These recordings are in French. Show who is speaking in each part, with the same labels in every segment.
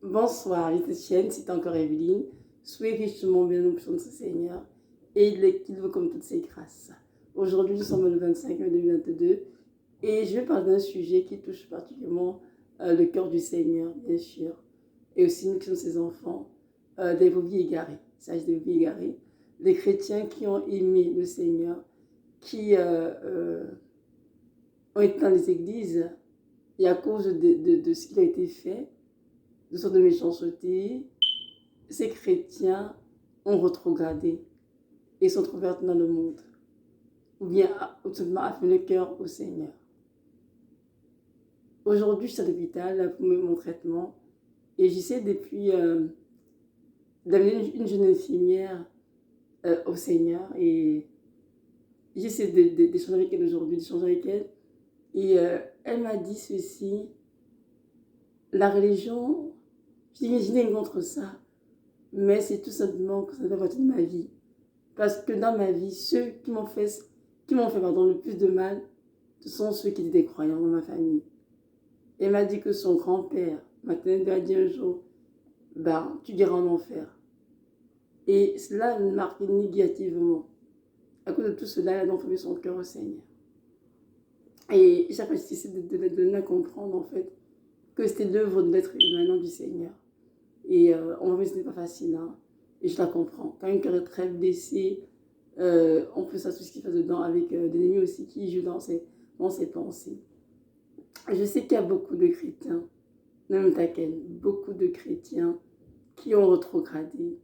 Speaker 1: Bonsoir, Tienne, c'est encore Evelyne. Soyez richement bien au de notre Seigneur et qu'il vous comme toutes ses grâces. Aujourd'hui, nous sommes le 25 mai 2022 et je vais parler d'un sujet qui touche particulièrement le cœur du Seigneur, bien sûr, et aussi nous qui sommes ses enfants, des brebis égarés. Il s'agit des brebis égarés, des chrétiens qui ont aimé le Seigneur, qui ont été dans les églises et à cause de ce qui a été fait, de sorte de méchanceté, ces chrétiens ont rétrogradé et sont trouvés dans le monde, ou bien tout simplement affermi le cœur au Seigneur. Aujourd'hui, je suis à l'hôpital pour mon traitement et j'essaie depuis d'amener une jeune infirmière au Seigneur et j'essaie d'échanger avec elle aujourd'hui, d'échanger avec elle. Et elle m'a dit ceci: la religion, je n'ai contre ça, mais c'est tout simplement que ça fait partie de ma vie. Parce que dans ma vie, ceux qui m'ont fait le plus de mal, ce sont ceux qui étaient des croyants dans ma famille. Elle m'a dit que son grand-père m'a dit un jour, ben, tu iras en enfer. Et cela me marquait négativement. À cause de tout cela, elle a donc fermé son cœur au Seigneur. Et j'ai essayé de donner à comprendre, en fait, que c'était l'œuvre de l'être humain du Seigneur. Et on va dire que ce n'est pas facile, hein. Et je la comprends. Quand un cœur est très blessé, on peut savoir tout ce qu'il fait dedans, avec des ennemis aussi qui jouent dans ses pensées. Je sais qu'il y a beaucoup de chrétiens, même taquel, beaucoup de chrétiens qui ont rétrogradé,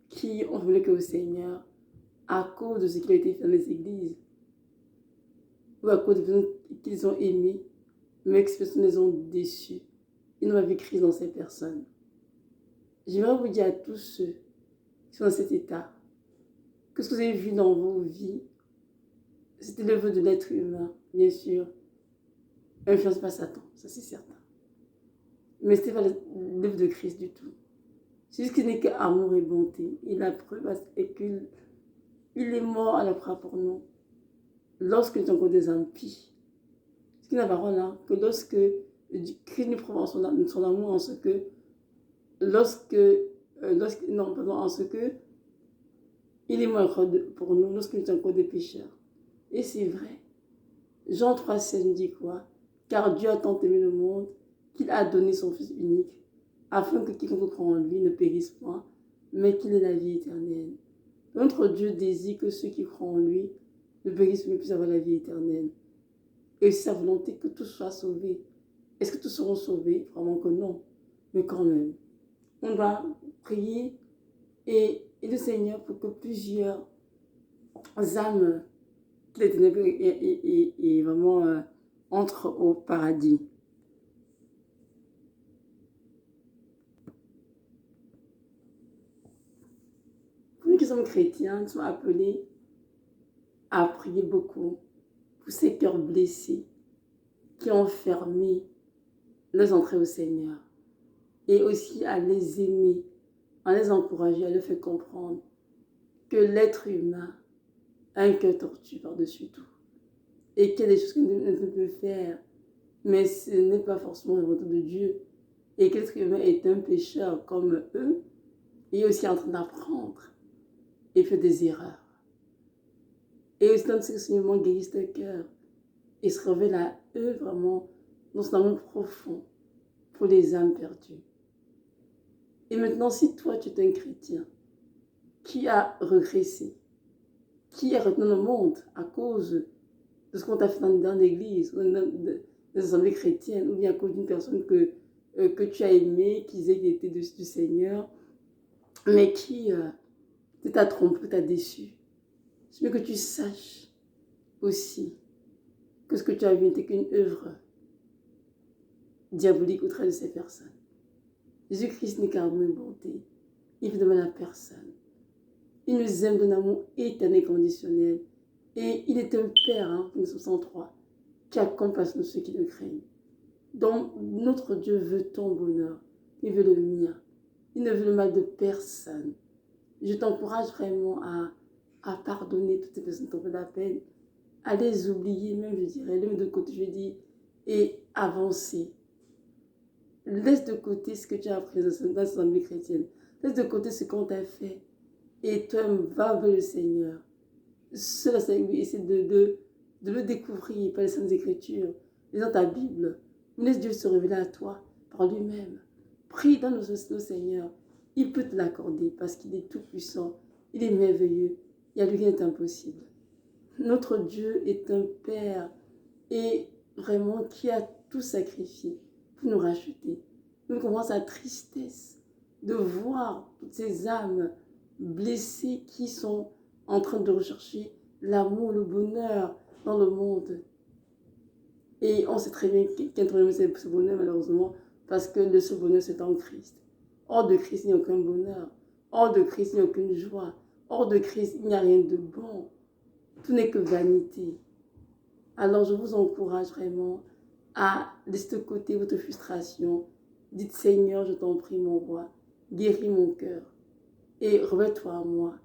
Speaker 1: qui ont voulu que au Seigneur à cause de ce qui a été fait dans les églises, ou à cause de personnes qu'ils ont aimées, mais que ces personnes les ont déçus. Ils n'ont pas vu Christ dans ces personnes. J'aimerais vous dire à tous ceux qui sont dans cet état, que ce que vous avez vu dans vos vies, c'était l'œuvre de l'être humain, bien sûr. Influence pas Satan, ça c'est certain. Mais ce n'était pas l'œuvre de Christ du tout. C'est juste qu'il n'est qu'amour et bonté. Et la preuve est qu'il est mort à la croix pour nous. Lorsque nous sommes encore des impies. Ce qui est la parole, hein, que lorsque Christ nous prouve son amour en ce que, en ce que, il est mort pour nous lorsque nous sommes encore des pécheurs. Et c'est vrai. Jean 3,16 nous dit quoi? Car Dieu a tant aimé le monde qu'il a donné son Fils unique, afin que quiconque croit en lui ne périsse point, mais qu'il ait la vie éternelle. Notre Dieu désire que ceux qui croient en lui ne périssent mais puissent avoir la vie éternelle. Et c'est sa volonté que tous soient sauvés. Est-ce que tous seront sauvés? Vraiment que non. Mais quand même, on va prier et le Seigneur pour que plusieurs âmes qui les ténèbres et vraiment entrent au paradis. Pour nous qui sommes chrétiens, nous sommes appelés à prier beaucoup pour ces cœurs blessés qui ont fermé leurs entrées au Seigneur. Et aussi à les aimer, à les encourager, à leur faire comprendre que l'être humain a un cœur tortu par-dessus tout. Et qu'il y a des choses qu'on ne peut faire, mais ce n'est pas forcément la volonté de Dieu. Et que l'être humain est un pécheur comme eux, et aussi en train d'apprendre et fait des erreurs. Et aussi dans ce enseignement guérisse le cœur et se révèle à eux vraiment dans son amour profond pour les âmes perdues. Et maintenant, si toi, tu es un chrétien qui a régressé, qui est retenu dans le monde à cause de ce qu'on t'a fait dans l'église, ou dans des assemblées chrétiennes, ou bien à cause d'une personne que tu as aimée, qui disait qu'il était du Seigneur, mais qui t'a trompé, t'a déçu. C'est mieux que tu saches aussi que ce que tu as vu n'était qu'une œuvre diabolique au travers de ces personnes. Jésus-Christ n'est qu'amour et bonté. Il ne fait de mal à personne. Il nous aime d'un amour éternel et conditionnel. Et il est un Père, hein, 1963, qui a compassion de ceux qui le craignent. Donc, notre Dieu veut ton bonheur. Il veut le mien. Il ne veut le mal de personne. Je t'encourage vraiment à pardonner toutes ces personnes qui t'ont fait de la peine, à les oublier, même, je dirais, les mettre de côté, je dis, et avancer. Laisse de côté ce que tu as appris dans cette assemblée chrétienne. Laisse de côté ce qu'on t'a fait. Et toi, va vers le Seigneur. Cela, c'est essaie de le découvrir par les Saintes Écritures, lisant ta Bible. Laisse Dieu se révéler à toi par lui-même. Prie dans le Seigneur. Il peut te l'accorder parce qu'il est tout puissant. Il est merveilleux. Il n'y a rien d'impossible. Notre Dieu est un Père et vraiment qui a tout sacrifié pour nous racheter. Nous comprenons sa tristesse de voir toutes ces âmes blessées qui sont en train de rechercher l'amour, le bonheur dans le monde. Et on sait très bien qu'un problème c'est ce bonheur malheureusement parce que le seul bonheur c'est en Christ. Hors de Christ il n'y a aucun bonheur. Hors de Christ il n'y a aucune joie. Hors de Christ il n'y a rien de bon. Tout n'est que vanité. Alors je vous encourage vraiment à laisser de côté votre frustration. Dites Seigneur, je t'en prie mon roi, guéris mon cœur et remets-toi à moi.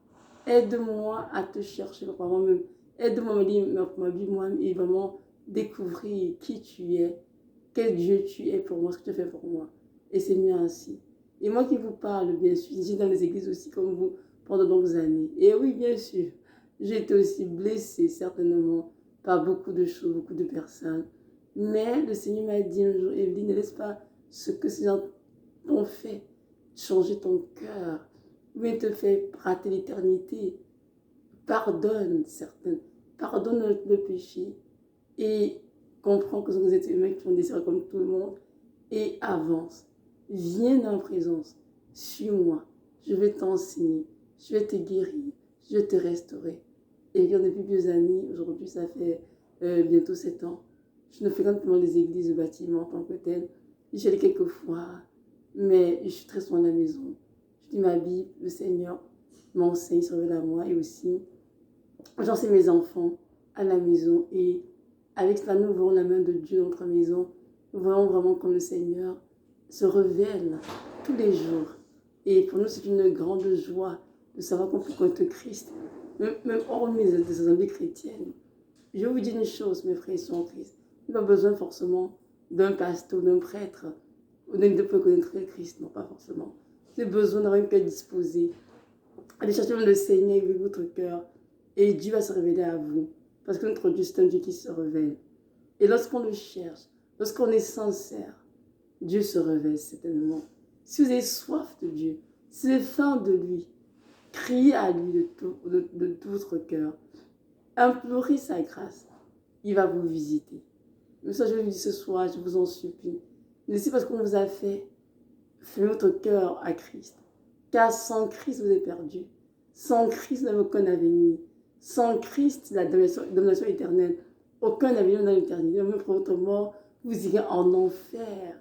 Speaker 1: Aide-moi à te chercher par moi-même. Aide-moi à me lire ma vie moi-même et vraiment découvrir qui tu es, quel Dieu tu es pour moi, ce que tu fais pour moi. Et c'est mieux ainsi. Et moi qui vous parle, bien sûr, j'ai dans les églises aussi comme vous pendant de longues années. Et oui, bien sûr, j'ai été aussi blessée certainement par beaucoup de choses, beaucoup de personnes. Mais le Seigneur m'a dit un jour, Evelyne, ne laisse pas ce que ces gens t'ont fait changer ton cœur, mais te fait rater l'éternité. Pardonne certaines, pardonne le péché et comprends que vous êtes humains qui font des erreurs comme tout le monde et avance. Viens dans la présence, suis-moi, je vais t'enseigner, je vais te guérir, je vais te restaurer. Et bien depuis plusieurs années, aujourd'hui ça fait bientôt 7 ans, je ne fréquente plus les églises de bâtiments en tant que telles. J'y allais quelques fois, mais je suis très souvent à la maison. Je lis ma Bible, le Seigneur m'enseigne, se révèle à moi et aussi j'enseigne mes enfants à la maison et avec cela nous voyons la main de Dieu dans notre maison. Nous voyons vraiment comme le Seigneur se révèle tous les jours. Et pour nous c'est une grande joie de savoir qu'on peut connaître Christ, même hormis des assemblées chrétiennes. Je vous dis une chose, mes frères et sœurs en Christ. Il n'y a pas besoin forcément d'un pasteur, d'un prêtre, ou d'un de connaître Christ, non pas forcément. Vous avez besoin d'avoir un cœur disposé. Allez chercher le Seigneur avec votre cœur et Dieu va se révéler à vous. Parce que notre Dieu, c'est un Dieu qui se révèle. Et lorsqu'on le cherche, lorsqu'on est sincère, Dieu se révèle certainement. Si vous avez soif de Dieu, si vous avez faim de lui, criez à lui de tout votre cœur. Implorez sa grâce. Il va vous visiter. Mais ça, je vous dis ce soir, je vous en supplie. Ne laissez pas ce qu'on vous a fait. Faites votre cœur à Christ. Car sans Christ, vous êtes perdu. Sans Christ, vous n'avez aucun avenir. Sans Christ, la domination éternelle, aucun avenir dans l'éternité. Même pour votre mort, vous irez en enfer.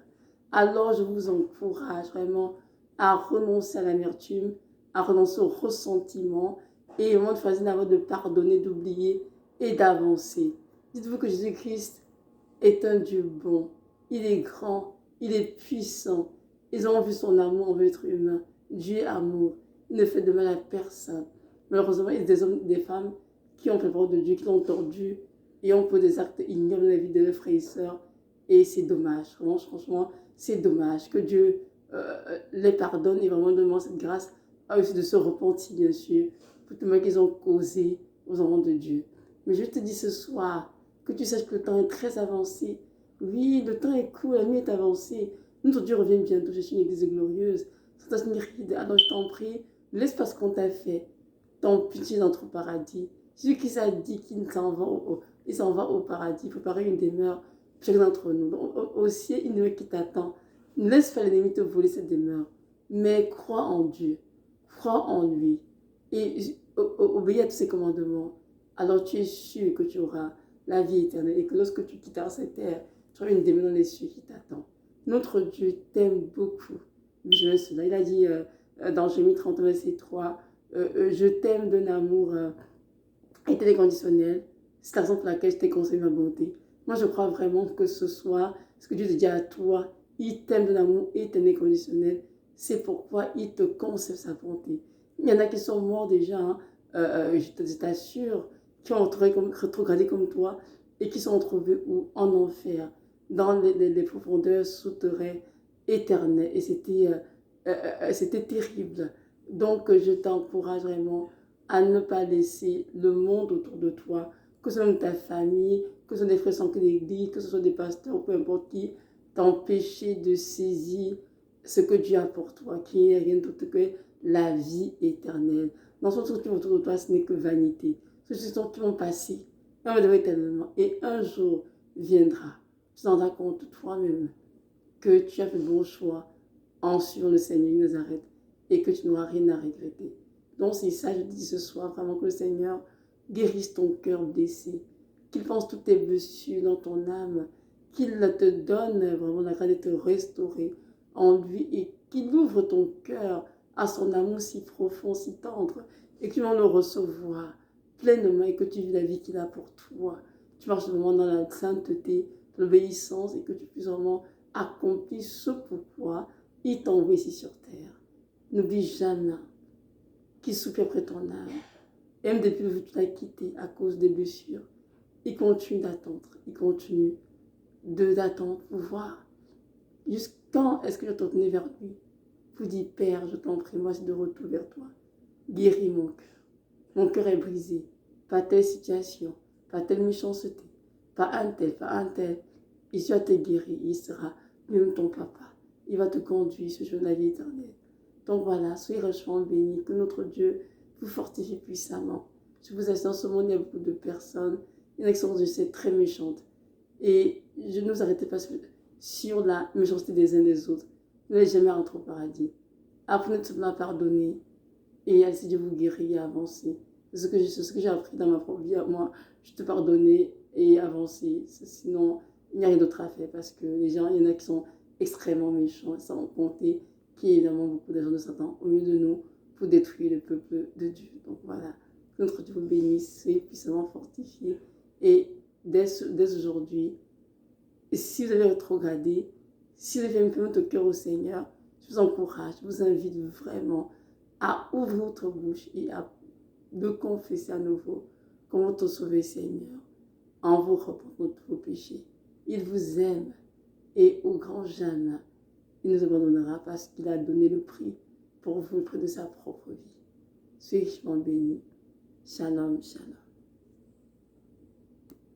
Speaker 1: Alors, je vous encourage vraiment à renoncer à l'amertume, à renoncer au ressentiment et vraiment de choisir d'abord de pardonner, d'oublier et d'avancer. Dites-vous que Jésus-Christ est un Dieu bon. Il est grand, il est puissant. Ils ont vu son amour envers l'être humain. Dieu est amour. Il ne fait de mal à personne. Malheureusement, il y a des hommes, des femmes qui ont fait parole de Dieu, qui l'ont tordu et ont posé des actes ignobles dans la vie de leurs frères et sœurs. Et c'est dommage. Vraiment, franchement, c'est dommage que Dieu les pardonne et vraiment demande cette grâce à eux de se repentir, bien sûr, pour tout le mal qu'ils ont causé aux enfants de Dieu. Mais je te dis ce soir que tu saches que le temps est très avancé. Oui, le temps est court, la nuit est avancée. Notre Dieu revient bientôt. Je suis une église glorieuse. Alors je t'en prie, laisse pas ce qu'on t'a fait. Ton pitié d'entre au paradis. Celui qui s'est dit qu'il s'en va au paradis, préparer une demeure pour chacun d'entre nous. Au ciel, une demeure qui t'attend. Ne laisse pas l'ennemi te voler cette demeure. Mais crois en Dieu. Crois en lui. Et obéis à tous ses commandements. Alors tu es sûr que tu auras la vie éternelle. Et que lorsque tu quitteras cette terre, tu auras une demeure dans les cieux qui t'attend. Notre Dieu t'aime beaucoup. Cela. Il a dit dans Jérémie 30, verset 3, je t'aime d'un amour inconditionnel. C'est la raison pour laquelle je t'ai conseillé ma bonté. Moi, je crois vraiment que ce soir, ce que Dieu te dit à toi, il t'aime d'un amour éternel inconditionnel. C'est pourquoi il te concède sa bonté. Il y en a qui sont morts déjà, hein, je t'assure, qui ont rétrogradé comme toi et qui sont retrouvés où? En enfer, dans les profondeurs souterraines éternel. Et c'était terrible. Donc, je t'encourage vraiment à ne pas laisser le monde autour de toi, que ce soit ta famille, que ce soit des frères sans l'église, que ce soit des pasteurs, peu importe qui, t'empêcher de saisir ce que Dieu a pour toi, qui n'est rien d'autre que la vie éternelle. Dans ce qui est autour de toi, ce n'est que vanité. Ce sont qui vont passer, on va devoir éternellement. Et un jour viendra, tu te rendras compte toi-même que tu as fait le bon choix en suivant le Seigneur de Nazareth et que tu n'auras rien à regretter. Donc c'est ça, je dis ce soir, vraiment que le Seigneur guérisse ton cœur blessé, qu'il pense toutes tes blessures dans ton âme, qu'il te donne vraiment la grâce de te restaurer en lui et qu'il ouvre ton cœur à son amour si profond, si tendre, et que tu vas le recevoir pleinement et que tu vis la vie qu'il a pour toi. Tu marches vraiment dans la sainteté, l'obéissance et que tu puisses vraiment accomplir ce pourquoi il t'a envoyé ici sur terre. N'oublie jamais qu'il soupire après ton âme. Et même depuis que tu l'as quitté à cause des blessures, il continue d'attendre. Il continue d'attendre pour voir jusqu'à est-ce que je t'en vers lui. Pour dire, Père, je t'en prie, moi, c'est de retour vers toi. Guéris mon cœur. Mon cœur est brisé par telle situation, par telle méchanceté, par un tel, par un tel. Il sera te guérir, il sera même ton papa. Il va te conduire ce jour de la vie éternelle. Donc voilà, soyez richement bénis, que notre Dieu vous fortifie puissamment. Je vous assure, dans ce monde, il y a beaucoup de personnes, il y en a qui sont, je sais, très méchantes. Et je ne vous arrêtez pas sur la méchanceté des uns des autres. Vous n'allez jamais rentrer au paradis. Apprenez tout simplement à pardonner. Et ainsi Dieu vous guérit et avancer. C'est ce que j'ai appris dans ma propre vie. Moi, je te pardonner et avancer. Sinon, il n'y a rien d'autre à faire parce que les gens, il y en a qui sont extrêmement méchants, sans compter qu'il y a évidemment beaucoup d'agents de Satan au milieu de nous pour détruire le peuple de Dieu. Donc voilà, que notre Dieu vous bénisse, soyez puissamment fortifiés. Et dès aujourd'hui, si vous avez rétrogradé, si vous avez mis votre cœur au Seigneur, je vous encourage, je vous invite vraiment à ouvrir votre bouche et à le confesser à nouveau comme votre sauveur Seigneur en vous repentant de vos péchés. Il vous aime et au grand jamais, il nous abandonnera parce qu'il a donné le prix pour vous, le prix de sa propre vie. Soyez richement bénis. Shalom, shalom.